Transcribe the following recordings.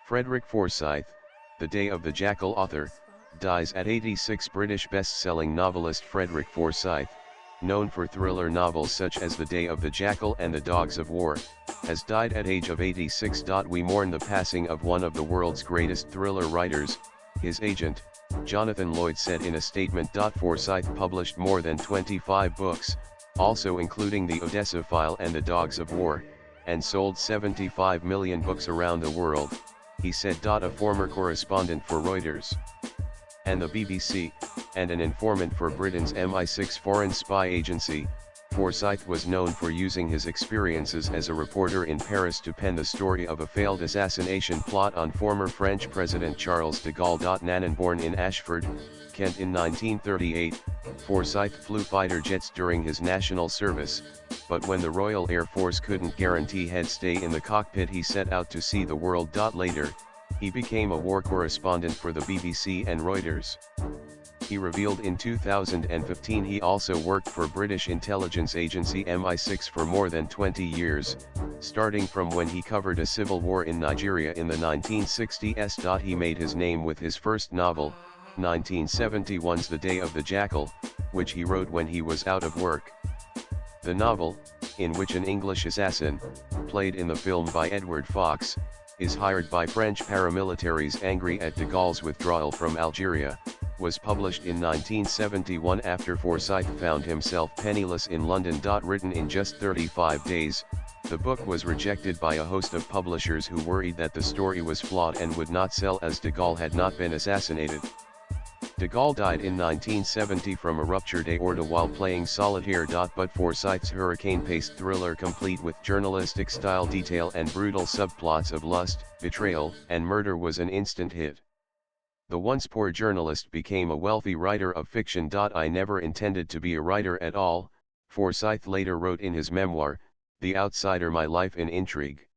Frederick Forsyth, the day of the Jackal author, dies at 86. British best-selling novelist Frederick Forsyth, known for thriller novels such as The Day of the Jackal and The Dogs of War, has died at age of 86. We mourn the passing of one of the world's greatest thriller writers, his agent, Jonathan Lloyd said in a statement. Forsyth published more than 25 books, also including The Odessa File and The Dogs of War, and sold 75 million books around the world, he said. A former correspondent for Reuters and the BBC, and an informant for Britain's MI6 foreign spy agency, Forsyth was known for using his experiences as a reporter in Paris to pen the story of a failed assassination plot on former French President Charles de Gaulle. Nanan, born in Ashford, Kent in 1938, Forsyth flew fighter jets during his national service, but when the Royal Air Force couldn't guarantee he'd stay in the cockpit, he set out to see the world. Later, he became a war correspondent for the BBC and Reuters. He revealed in 2015 he also worked for British intelligence agency MI6 for more than 20 years, starting from when he covered a civil war in Nigeria in the 1960s. He made his name with his first novel, 1971's The Day of the Jackal, which he wrote when he was out of work. The novel, in which an English assassin, played in the film by Edward Fox, is hired by French paramilitaries angry at de Gaulle's withdrawal from Algeria, was published in 1971 after Forsyth found himself penniless in London. Written in just 35 days, the book was rejected by a host of publishers who worried that the story was flawed and would not sell as de Gaulle had not been assassinated. De Gaulle died in 1970 from a ruptured aorta while playing solitaire. But Forsyth's hurricane-paced thriller, complete with journalistic-style detail and brutal subplots of lust, betrayal, and murder, was an instant hit. The once poor journalist became a wealthy writer of fiction. I never intended to be a writer at all, Forsyth later wrote in his memoir, The Outsider: My Life in Intrigue.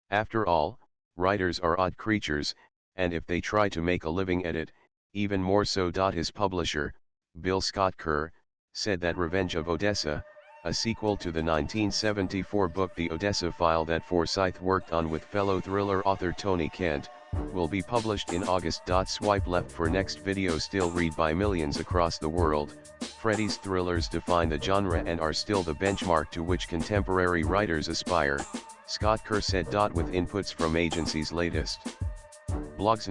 After all, writers are odd creatures, and if they try to make a living at it, even more so. His publisher, Bill Scott Kerr, said that Revenge of Odessa, a sequel to the 1974 book The Odessa File that Forsyth worked on with fellow thriller author Tony Kent, will be published in August. Swipe left for next video. Still read by millions across the world, Freddy's thrillers define the genre and are still the benchmark to which contemporary writers aspire, Scott Kerr said. With inputs from agency's latest blogs.